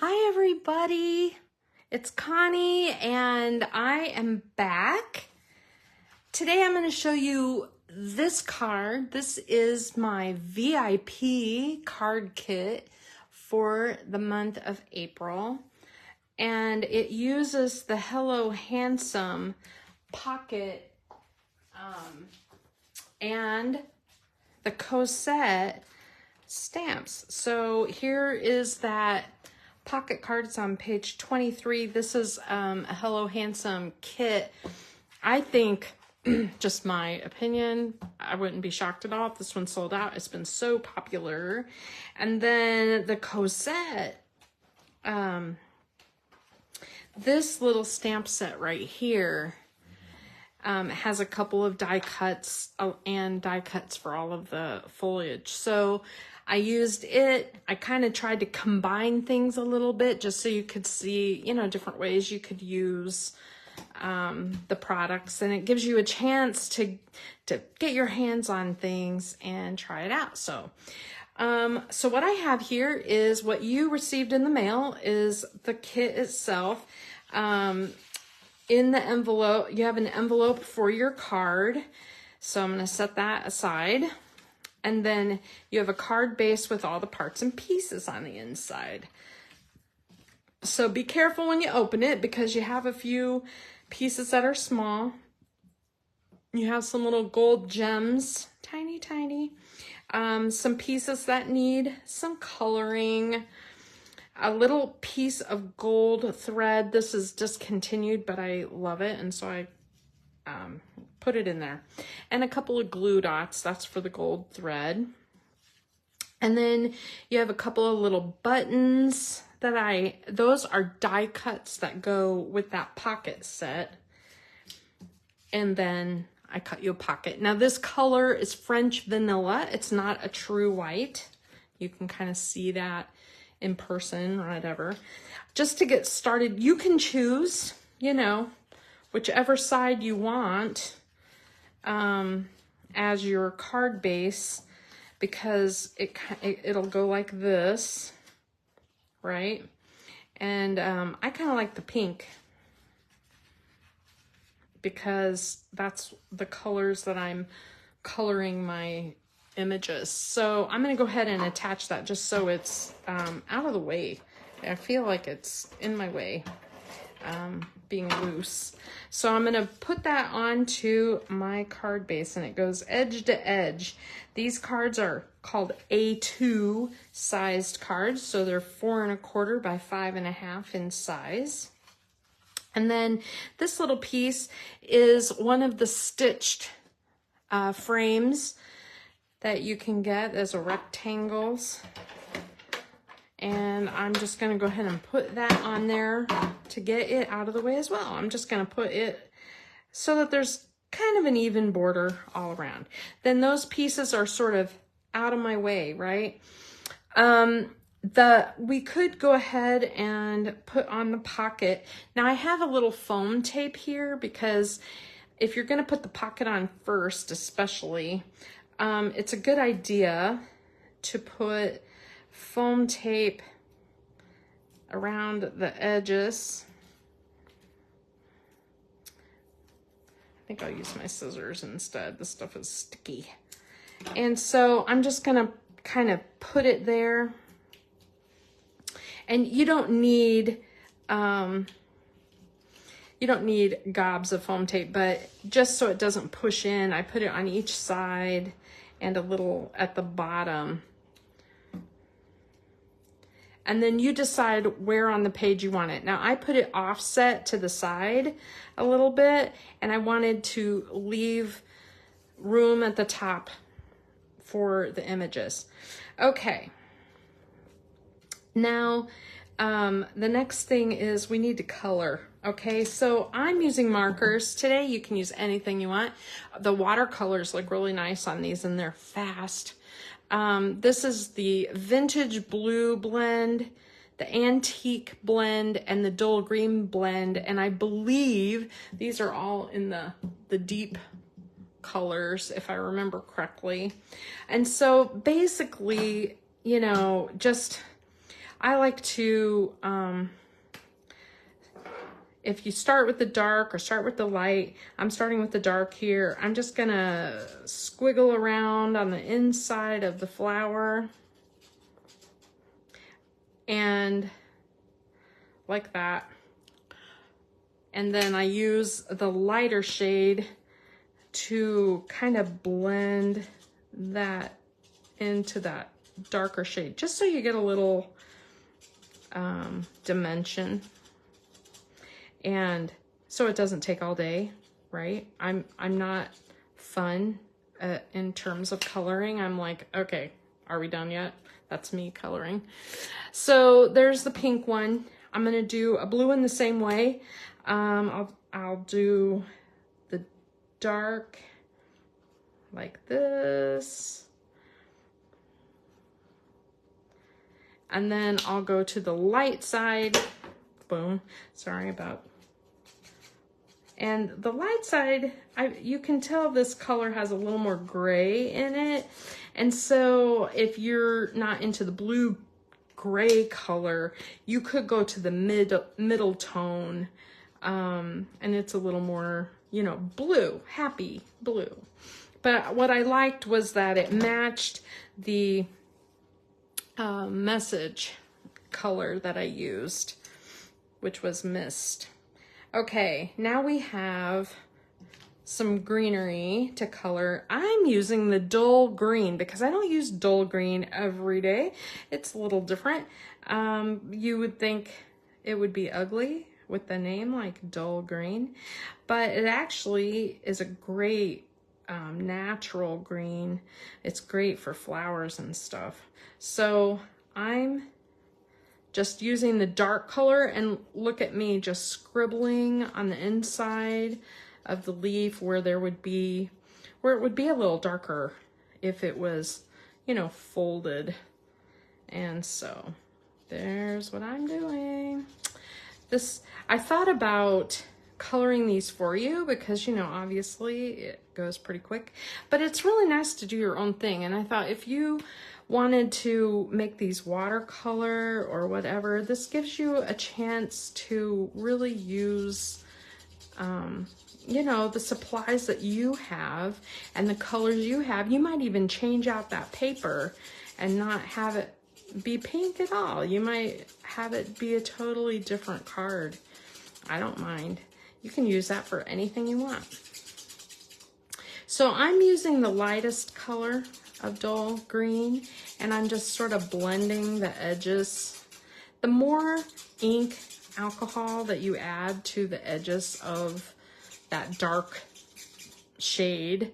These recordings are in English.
Hi everybody, it's Connie and I am back. Today I'm going to show you this card. This is my VIP card kit for the month of April, and it uses the Hello Handsome pocket and the Cosette stamps. So here is that pocket card. It's on page 23. This is a Hello Handsome kit. I think, just my opinion, I wouldn't be shocked at all if this one sold out. It's been so popular. And then the Cosette, this little stamp set right here has a couple of die cuts and die cuts for all of the foliage. So I used it. I kind of tried to combine things a little bit just so you could see, you know, different ways you could use the products, and it gives you a chance to get your hands on things and try it out. So what I have here is what you received in the mail is the kit itself. In the envelope, you have an envelope for your card. So I'm going to set that aside. And then you have a card base with all the parts and pieces on the inside. So be careful when you open it because you have a few pieces that are small. You have some little gold gems, tiny, tiny. Some pieces that need some coloring. A little piece of gold thread. This is discontinued, but I love it, and so I put it in there. And a couple of glue dots, that's for the gold thread. And then you have a couple of little buttons that those are die cuts that go with that pocket set. And then I cut you a pocket. Now this color is French vanilla. It's not a true white. You can kind of see that in person or whatever. Just to get started, you can choose, you know, whichever side you want as your card base, because it'll go like this, right? And I kind of like the pink because that's the colors that I'm coloring my images. So I'm going to go ahead and attach that just so it's out of the way. I feel like it's in my way, being loose. So I'm going to put that onto my card base, and it goes edge to edge. These cards are called A2 sized cards, so they're 4 1/4 by 5 1/2 in size. And then this little piece is one of the stitched frames that you can get as rectangles. And I'm just going to go ahead and put that on there to get it out of the way as well. I'm just going to put it so that there's kind of an even border all around. Then those pieces are sort of out of my way, right? We could go ahead and put on the pocket. Now I have a little foam tape here because if you're going to put the pocket on first, especially, it's a good idea to put foam tape around the edges. I think I'll use my scissors instead. This stuff is sticky. And so I'm just gonna kind of put it there. And you don't need gobs of foam tape, but just so it doesn't push in, I put it on each side and a little at the bottom. And then you decide where on the page you want it. Now I put it offset to the side a little bit, and I wanted to leave room at the top for the images. Okay. Now, the next thing is we need to color. Okay, so I'm using markers today. You can use anything you want. The watercolors look really nice on these, and they're fast. This is the Vintage Blue blend, the Antique blend, and the Dull Green blend. And I believe these are all in the deep colors, if I remember correctly. And so basically, you know, just I like to, if you start with the dark or start with the light, I'm starting with the dark here. I'm just gonna squiggle around on the inside of the flower. And like that. And then I use the lighter shade to kind of blend that into that darker shade, just so you get a little dimension, and so it doesn't take all day, right? I'm not fun in terms of coloring. I'm like, okay, are we done yet? That's me coloring. So there's the pink one. I'm gonna do a blue in the same way. I'll do the dark like this. And then I'll go to the light side. Boom. Sorry about. And the light side, you can tell this color has a little more gray in it. And so if you're not into the blue gray color, you could go to the middle tone. And it's a little more, you know, blue, happy blue. But what I liked was that it matched the message color that I used, which was mist. Okay, now we have some greenery to color. I'm using the dull green because I don't use dull green every day. It's a little different. You would think it would be ugly with the name like dull green, but it actually is a great natural green. It's great for flowers and stuff. So I'm just using the dark color, and look at me just scribbling on the inside of the leaf where it would be a little darker if it was, you know, folded. And so there's what I'm doing. I thought about coloring these for you because, you know, obviously it goes pretty quick, but it's really nice to do your own thing. And I thought if you wanted to make these watercolor or whatever, this gives you a chance to really use, you know, the supplies that you have and the colors you have. You might even change out that paper and not have it be pink at all. You might have it be a totally different card. I don't mind. You can use that for anything you want. So I'm using the lightest color of dull green, and I'm just sort of blending the edges. The more ink alcohol that you add to the edges of that dark shade,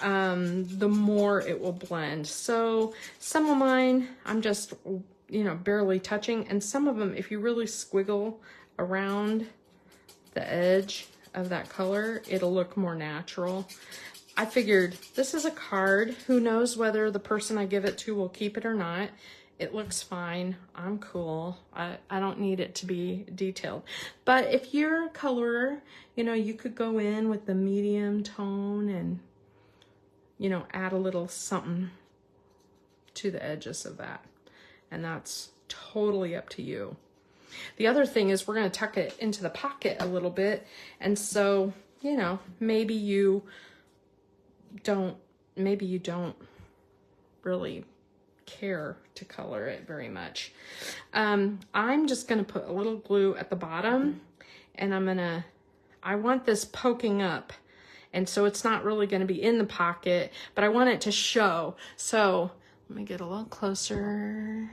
the more it will blend. So some of mine, I'm just, you know, barely touching, and some of them, if you really squiggle around the edge of that color, it'll look more natural. I figured this is a card. Who knows whether the person I give it to will keep it or not. It looks fine. I'm cool. I don't need it to be detailed. But if you're a colorer, you know, you could go in with the medium tone and, you know, add a little something to the edges of that. And that's totally up to you. The other thing is we're going to tuck it into the pocket a little bit. And so, you know, maybe you don't really care to color it very much. I'm just going to put a little glue at the bottom, and I want this poking up. And so it's not really going to be in the pocket, but I want it to show. So let me get a little closer.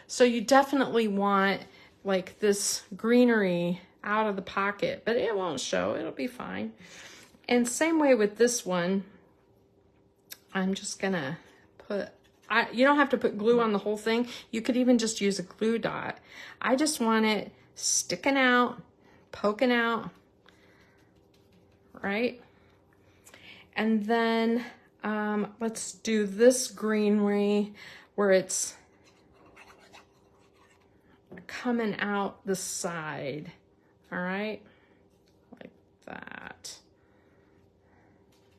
So you definitely want like this greenery out of the pocket, but it won't show. It'll be fine. And same way with this one. I'm just gonna put, you don't have to put glue on the whole thing. You could even just use a glue dot. I just want it sticking out, poking out, right? And then let's do this greenery where it's coming out the side, all right? Like that.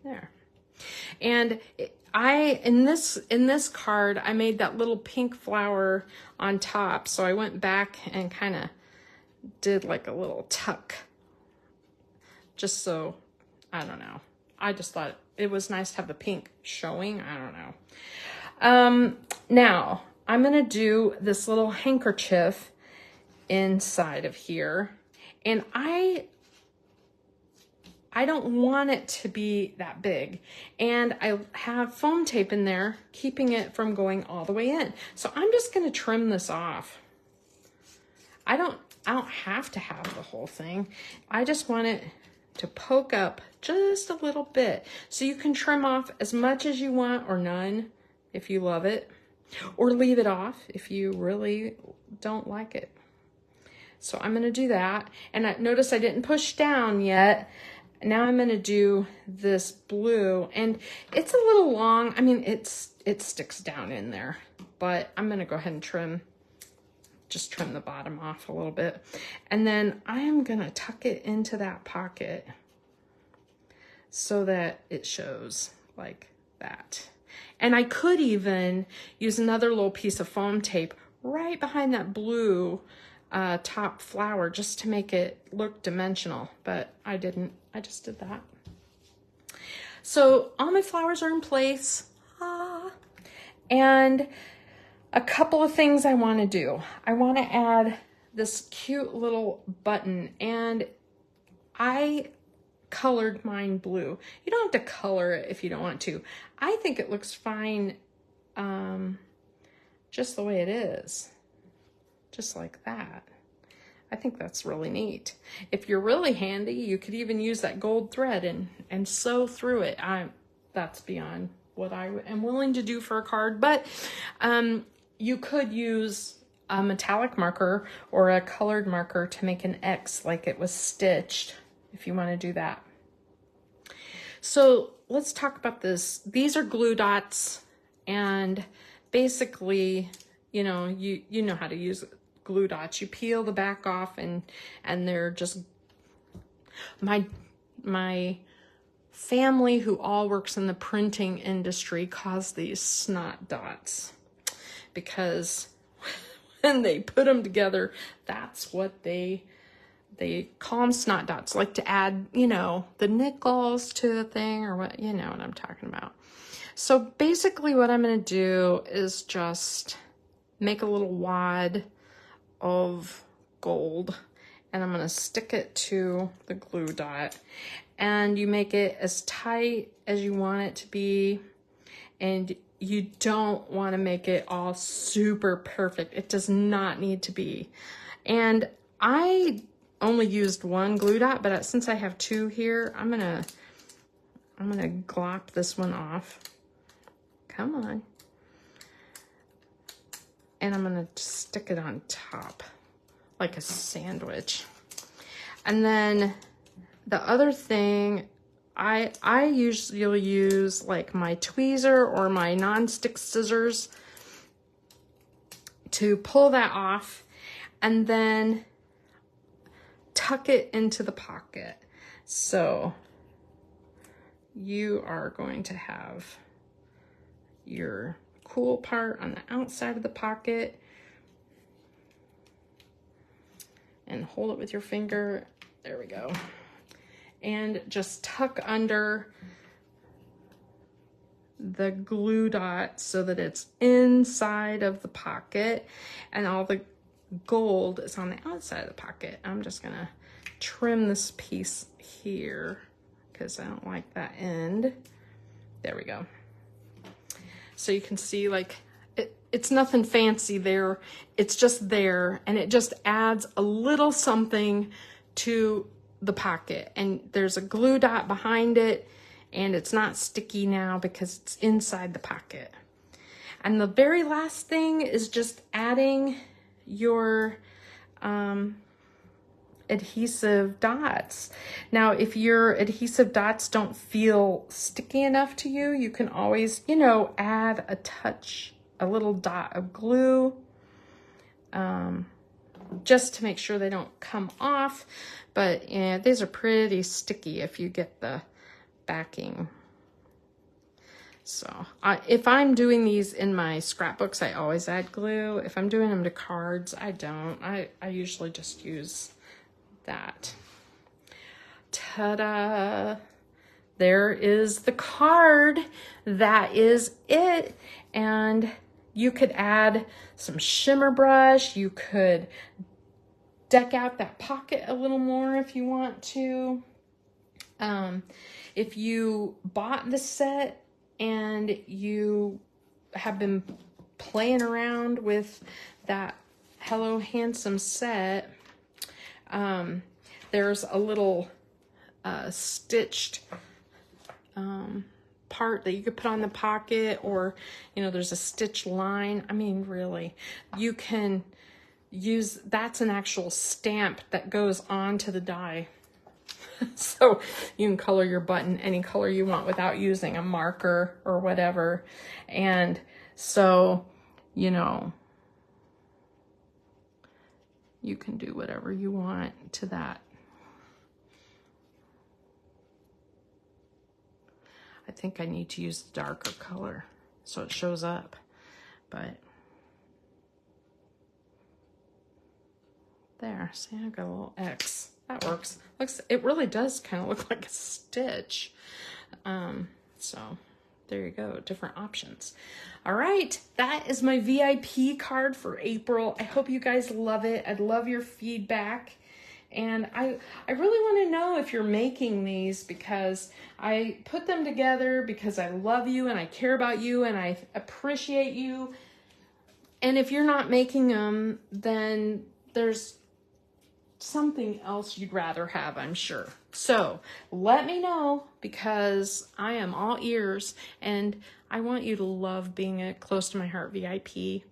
There. And in this card, I made that little pink flower on top. So I went back and kind of did like a little tuck. Just so, I don't know. I just thought it was nice to have the pink showing. I don't know. Now I'm going to do this little handkerchief inside of here. And I don't want it to be that big. And I have foam tape in there, keeping it from going all the way in. So I'm just going to trim this off. I don't have to have the whole thing. I just want it to poke up just a little bit. So you can trim off as much as you want or none if you love it, or leave it off if you really don't like it. So I'm going to do that. And notice I didn't push down yet. Now I'm going to do this blue, and it's a little long. I mean, it sticks down in there, but I'm going to go ahead and just trim the bottom off a little bit. And then I am going to tuck it into that pocket so that it shows like that. And I could even use another little piece of foam tape right behind that blue top flower just to make it look dimensional, but I didn't. I just did that. So all my flowers are in place. And a couple of things I want to do. I want to add this cute little button, and I colored mine blue. You don't have to color it if you don't want to. I think it looks fine just the way it is. Just like that. I think that's really neat. If you're really handy, you could even use that gold thread and sew through it. That's beyond what I am willing to do for a card, but you could use a metallic marker or a colored marker to make an X like it was stitched, if you want to do that. So let's talk about this. These are glue dots, and basically, you know how to use glue dots. You peel the back off, and they're just, my family, who all works in the printing industry, calls these snot dots, because when they put them together, that's what they call them, snot dots, like to add, the nickels to the thing, or what, you know what I'm talking about. So basically what I'm going to do is just make a little wad of gold, and I'm going to stick it to the glue dot, and you make it as tight as you want it to be, and you don't want to make it all super perfect. It does not need to be. And I only used one glue dot, but since I have two here, I'm gonna glop this one off. Come on. And I'm gonna stick it on top like a sandwich. And then the other thing, I usually use like my tweezer or my non-stick scissors to pull that off, and then tuck it into the pocket. So you are going to have your cool part on the outside of the pocket, and hold it with your finger. There we go. And just tuck under the glue dot so that it's inside of the pocket, and all the gold is on the outside of the pocket. I'm just gonna trim this piece here because I don't like that end. There we go. So you can see, like, it's nothing fancy there. It's just there, and it just adds a little something to the pocket. And there's a glue dot behind it, and it's not sticky now because it's inside the pocket. And the very last thing is just adding your adhesive dots. Now, if your adhesive dots don't feel sticky enough to you, you can always, add a little dot of glue, just to make sure they don't come off. But yeah, these are pretty sticky if you get the backing. So if I'm doing these in my scrapbooks, I always add glue. If I'm doing them to cards, I don't. I usually just use that. Ta-da! There is the card. That is it. And you could add some shimmer brush. You could deck out that pocket a little more if you want to. If you bought the set and you have been playing around with that Hello Handsome set, there's a little stitched part that you could put on the pocket, or there's a stitch line. I mean, really, you can use, that's an actual stamp that goes onto the die. So you can color your button any color you want without using a marker or whatever. And so, you can do whatever you want to that. I think I need to use the darker color so it shows up, but there, see, I got a little X. That works. It really does kind of look like a stitch. So there you go, different options. All right, that is my VIP card for April. I hope you guys love it. I'd love your feedback. And I really want to know if you're making these, because I put them together because I love you and I care about you and I appreciate you. And if you're not making them, then there's something else you'd rather have, I'm sure. So let me know, because I am all ears and I want you to love being a Close to My Heart VIP.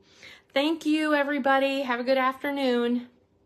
Thank you, everybody. Have a good afternoon.